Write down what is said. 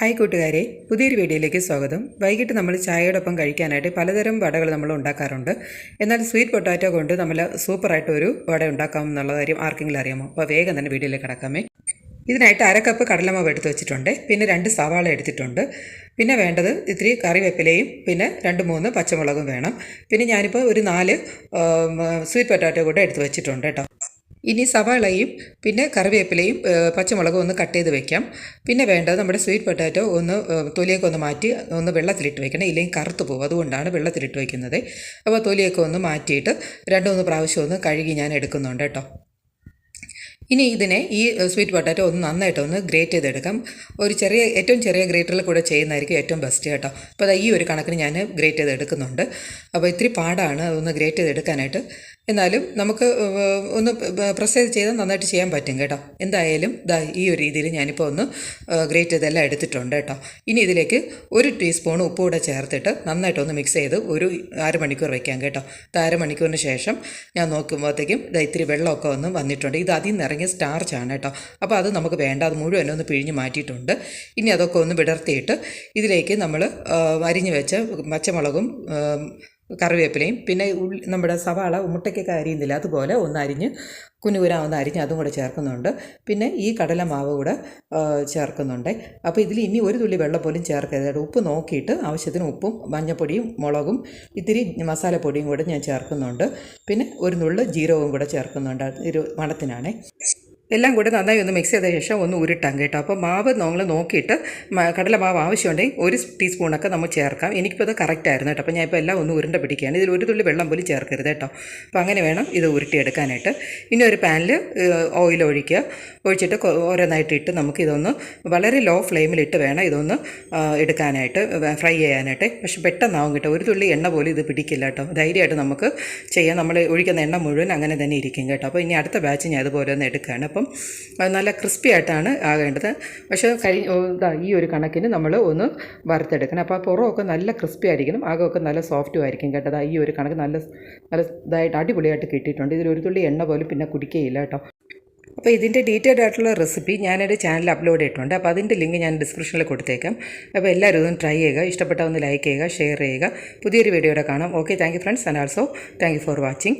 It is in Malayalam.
ഹായ് കൂട്ടുകാരെ, പുതിയൊരു വീഡിയോയിലേക്ക് സ്വാഗതം. വൈകിട്ട് നമ്മൾ ചായയോടൊപ്പം കഴിക്കാനായിട്ട് പലതരം വടകൾ നമ്മൾ ഉണ്ടാക്കാറുണ്ട്. എന്നാൽ സ്വീറ്റ് പൊട്ടാറ്റോ കൊണ്ട് നമ്മൾ സൂപ്പറായിട്ടൊരു വട ഉണ്ടാക്കാം എന്നുള്ള കാര്യം ആർക്കെങ്കിലും അറിയാമോ? അപ്പോൾ വേഗം തന്നെ വീഡിയോയിലേക്ക് കടക്കാമേ. ഇതിനായിട്ട് അരക്കപ്പ് കടലമാവ് എടുത്ത് വെച്ചിട്ടുണ്ട്, പിന്നെ 2 സവാള എടുത്തിട്ടുണ്ട്, പിന്നെ വേണ്ടത് ഇത്തിരി കറിവേപ്പിലയും പിന്നെ 2-3 പച്ചമുളകും വേണം. പിന്നെ ഞാനിപ്പോൾ ഒരു 4 സ്വീറ്റ് പൊട്ടാറ്റോ കൂടെ എടുത്ത് വെച്ചിട്ടുണ്ട് കേട്ടോ. ഇനി സവാളയും പിന്നെ കറിവേപ്പിലയും പച്ചമുളകും ഒന്ന് കട്ട് ചെയ്ത് വെക്കാം. പിന്നെ വേണ്ടത് നമ്മുടെ സ്വീറ്റ് പൊട്ടാറ്റോ ഒന്ന് തൊലിയൊക്കെ ഒന്ന് മാറ്റി ഒന്ന് വെള്ളത്തിലിട്ട് വെക്കണം, ഇല്ലെങ്കിൽ കറുത്ത് പോകും. അതുകൊണ്ടാണ് വെള്ളത്തിലിട്ട് വയ്ക്കുന്നത്. അപ്പോൾ തൊലിയൊക്കെ ഒന്ന് മാറ്റിയിട്ട് 2-3 പ്രാവശ്യം ഒന്ന് കഴുകി ഞാൻ എടുക്കുന്നുണ്ട് കേട്ടോ. ഇനി ഇതിനെ ഈ സ്വീറ്റ് പൊട്ടാറ്റോ ഒന്ന് നന്നായിട്ടൊന്ന് ഗ്രേറ്റ് ചെയ്തെടുക്കാം. ഏറ്റവും ചെറിയ ഗ്രേറ്ററിൽ കൂടെ ചെയ്യുന്നതായിരിക്കും ഏറ്റവും ബെസ്റ്റ് കേട്ടോ. അപ്പോൾ ഈ ഒരു കണക്കിന് ഞാൻ ഗ്രേറ്റ് ചെയ്തെടുക്കുന്നുണ്ട്. അപ്പോൾ ഇത്തിരി പാടാണ് ഒന്ന് ഗ്രേറ്റ് ചെയ്തെടുക്കാനായിട്ട്. എന്നാലും നമുക്ക് ഒന്ന് പ്രസ് ചെയ്താൽ നന്നായിട്ട് ചെയ്യാൻ പറ്റും കേട്ടോ. എന്തായാലും ഈ ഒരു രീതിയിൽ ഞാനിപ്പോൾ ഒന്ന് ഗ്രേറ്റ് ചെയ്തെല്ലാം എടുത്തിട്ടുണ്ട് കേട്ടോ. ഇനി ഇതിലേക്ക് 1 ടീസ്പൂൺ ഉപ്പ് കൂടെ ചേർത്തിട്ട് നന്നായിട്ടൊന്ന് മിക്സ് ചെയ്ത് ഒരു അരമണിക്കൂർ വയ്ക്കാം കേട്ടോ. അരമണിക്കൂറിന് ശേഷം ഞാൻ നോക്കുമ്പോഴത്തേക്കും ഇത്തിരി വെള്ളമൊക്കെ ഒന്ന് വന്നിട്ടുണ്ട്. ഇത് അതിൽ നിന്ന് ഇറങ്ങിയ സ്റ്റാർച്ചാണ് കേട്ടോ. അപ്പോൾ അത് നമുക്ക് വേണ്ട, അത് മുഴുവൻ ഒന്ന് പിഴിഞ്ഞ് മാറ്റിയിട്ടുണ്ട്. ഇനി അതൊക്കെ ഒന്ന് വിടർത്തിയിട്ട് ഇതിലേക്ക് നമ്മൾ അരിഞ്ഞ് വെച്ച പച്ചമുളകും കറിവേപ്പിലയും പിന്നെ നമ്മുടെ സവാള മുട്ടയ്ക്കൊക്കെ അരിയുന്നില്ല അതുപോലെ ഒന്ന് അരിഞ്ഞ് കുനുകുന അരിഞ്ഞ് അതും കൂടെ ചേർക്കുന്നുണ്ട്. പിന്നെ ഈ കടലമാവ് കൂടെ ചേർക്കുന്നുണ്ട്. അപ്പോൾ ഇതിൽ ഇനി ഒരു തുള്ളി വെള്ളം പോലും ചേർക്കരുത്. ഉപ്പ് നോക്കിയിട്ട് ആവശ്യത്തിന് ഉപ്പും മഞ്ഞൾപ്പൊടിയും മുളകും ഇത്തിരി മസാലപ്പൊടിയും കൂടെ ഞാൻ ചേർക്കുന്നുണ്ട്. പിന്നെ ഒരു നുള്ള് ജീരകവും കൂടെ ചേർക്കുന്നുണ്ട്, ഒരു മണത്തിനാണ്. എല്ലാം കൂടെ നന്നായി ഒന്ന് മിക്സ് ചെയ്ത ശേഷം ഒന്ന് ഉരുട്ടാം കേട്ടോ. അപ്പോൾ മാവ് നമ്മൾ നോക്കിയിട്ട് കടലമാവ് ആവശ്യമുണ്ടെങ്കിൽ 1 ടീസ്പൂണൊക്കെ നമ്മൾ ചേർക്കാം. എനിക്കിപ്പോൾ അത് കറക്റ്റായിരുന്നു കേട്ടോ. അപ്പോൾ ഞാൻ ഇപ്പോൾ എല്ലാം ഒന്ന് ഉരുണ്ട പിടിക്കുകയാണ്. ഇതിൽ ഒരു തുള്ളി വെള്ളം പോലും ചേർക്കരുത് കേട്ടോ. അപ്പോൾ അങ്ങനെ വേണം ഇത് ഉരുട്ടിയെടുക്കാനായിട്ട്. ഇനി ഒരു പാനിൽ ഓയിൽ ഒഴിച്ചിട്ട് ഓരോന്നായിട്ട് ഇട്ട് നമുക്കിതൊന്ന് വളരെ ലോ ഫ്ലെയിമിലിട്ട് വേണം ഇതൊന്ന് എടുക്കാനായിട്ട്, ഫ്രൈ ചെയ്യാനായിട്ട്. പക്ഷെ പെട്ടെന്നാവും കേട്ടോ. ഒരു തുള്ളി എണ്ണ പോലും ഇത് പിടിക്കില്ല കേട്ടോ. ധൈര്യമായിട്ട് നമുക്ക് ചെയ്യാം. നമ്മൾ ഒഴിക്കുന്ന എണ്ണ മുഴുവൻ അങ്ങനെ തന്നെ ഇരിക്കും കേട്ടോ. അപ്പോൾ ഇനി അടുത്ത ബാച്ച് ഞാൻ അതുപോലെ ഒന്ന് എടുക്കുകയാണ്. അപ്പം നല്ല ക്രിസ്പി ആയിട്ടാണ് ആകേണ്ടത്. പക്ഷേ ഈ ഒരു കണക്കിന് നമ്മൾ ഒന്ന് വറുത്തെടുക്കണം. അപ്പോൾ ആ പുറമൊക്കെ നല്ല ക്രിസ്പി ആയിരിക്കണം, ആകമൊക്കെ നല്ല സോഫ്റ്റും ആയിരിക്കും കേട്ടോ. ഈ ഒരു കണക്ക് നല്ല ഇതായിട്ട് അടിപൊളിയായിട്ട് കിട്ടിയിട്ടുണ്ട്. ഇതിൽ ഒരു തുള്ളി എണ്ണ പോലും പിന്നെ കുടിക്കുകയില്ല കേട്ടോ. അപ്പോൾ ഇതിൻ്റെ ഡീറ്റെയിൽഡ് ആയിട്ടുള്ള റെസിപ്പി ഞാനൊരു ചാനൽ അപ്ലോഡ് ചെയ്തിട്ടുണ്ട്. അപ്പോൾ അതിൻ്റെ ലിങ്ക് ഞാൻ ഡിസ്ക്രിപ്ഷനിൽ കൊടുത്തേക്കാം. അപ്പോൾ എല്ലാവരും ഇതൊന്ന് ട്രൈ ചെയ്യുക. ഇഷ്ടപ്പെട്ടാൽ ഒന്ന് ലൈക്ക് ചെയ്യുക, ഷെയർ ചെയ്യുക. പുതിയൊരു വീഡിയോയുടെ കാണാം. Okay, thank you friends, and also thank you for watching.